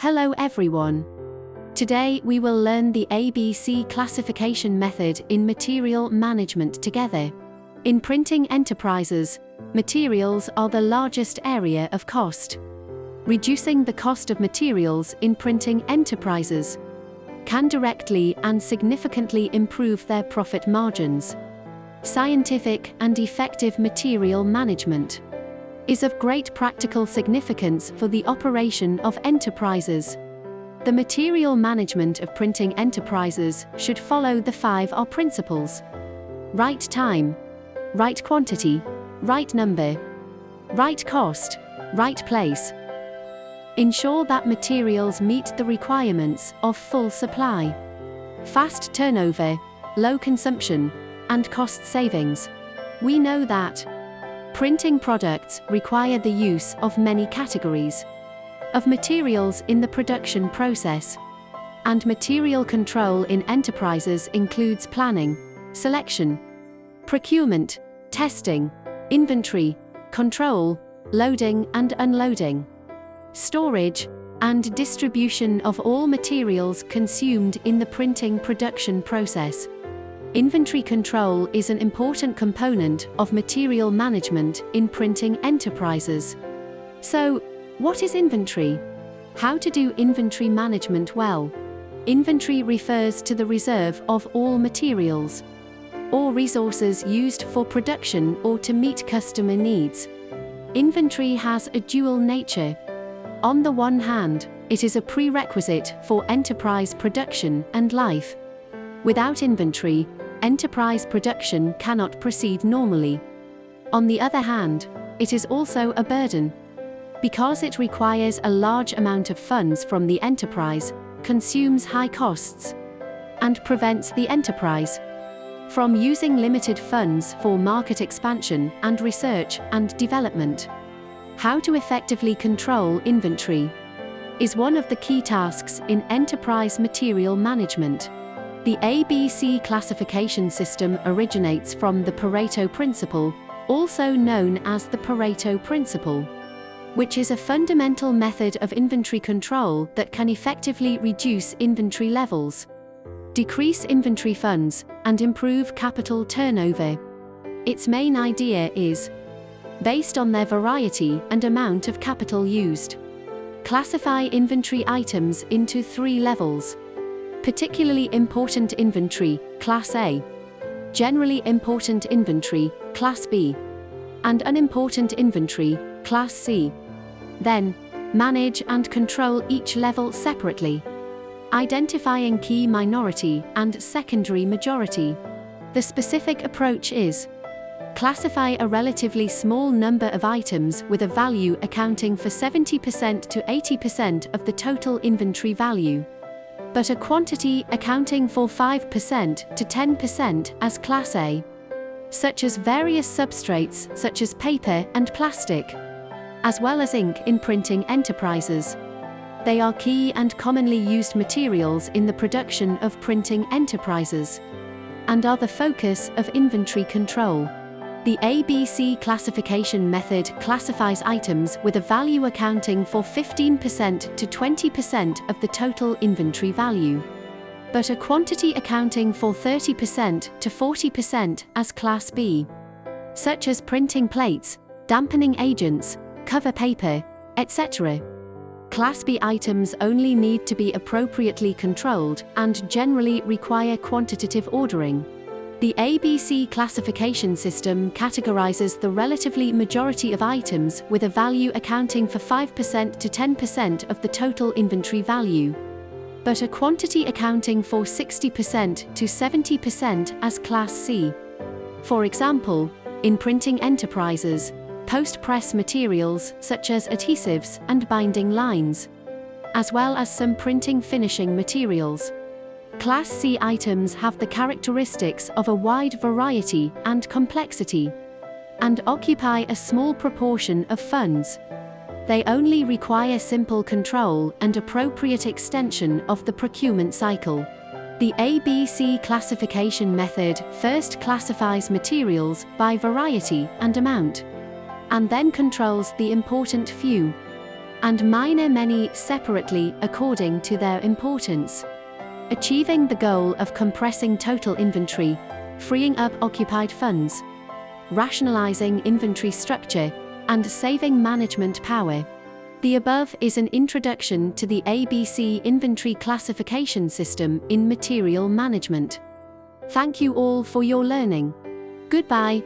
Hello everyone. Today we will learn the ABC classification method in material management together. In printing enterprises, materials are the largest area of cost. Reducing the cost of materials in printing enterprises can directly and significantly improve their profit margins. Scientific and effective material management is of great practical significance for the operation of enterprises. The material management of printing enterprises should follow the 5R principles: right time, right quantity, right number, right cost, right place. Ensure that materials meet the requirements of full supply, fast turnover, low consumption, and cost savings. We know that printing products require the use of many categories of materials in the production process, and material control in enterprises includes planning, selection, procurement, testing, inventory, control, loading and unloading, storage, and distribution of all materials consumed in the printing production process. Inventory control is an important component of material management in printing enterprises. So, what is inventory? How to do inventory management well? Inventory refers to the reserve of all materials or resources used for production or to meet customer needs. Inventory has a dual nature. On the one hand, it is a prerequisite for enterprise production and life. Without inventory, enterprise production cannot proceed normally. On the other hand, it is also a burden, because it requires a large amount of funds from the enterprise, consumes high costs, and prevents the enterprise from using limited funds for market expansion and research and development. How to effectively control inventory is one of the key tasks in enterprise material management. The ABC classification system originates from the Pareto principle, also known as the Pareto principle, which is a fundamental method of inventory control that can effectively reduce inventory levels, decrease inventory funds, and improve capital turnover. Its main idea is, based on their variety and amount of capital used, classify inventory items into 3 levels: particularly important inventory, Class A; generally important inventory, Class B; and unimportant inventory, Class C. Then, manage and control each level separately, identifying key minority and secondary majority. The specific approach is: classify a relatively small number of items with a value accounting for 70% to 80% of the total inventory value, but a quantity accounting for 5% to 10% as Class A, such as various substrates such as paper and plastic, as well as ink in printing enterprises. They are key and commonly used materials in the production of printing enterprises, and are the focus of inventory control. The ABC classification method classifies items with a value accounting for 15% to 20% of the total inventory value, but a quantity accounting for 30% to 40% as Class B, such as printing plates, dampening agents, cover paper, etc. Class B items only need to be appropriately controlled and generally require quantitative ordering. The ABC classification system categorizes the relatively majority of items with a value accounting for 5% to 10% of the total inventory value, but a quantity accounting for 60% to 70% as Class C. For example, in printing enterprises, post-press materials such as adhesives and binding lines, as well as some printing finishing materials. Class C items have the characteristics of a wide variety and complexity, and occupy a small proportion of funds. They only require simple control and appropriate extension of the procurement cycle. The ABC classification method first classifies materials by variety and amount, and then controls the important few. and minor many separately according to their importance. Achieving the goal of compressing total inventory, freeing up occupied funds, rationalizing inventory structure, and saving management power. The above is an introduction to the ABC inventory classification system in material management. Thank you all for your learning. Goodbye.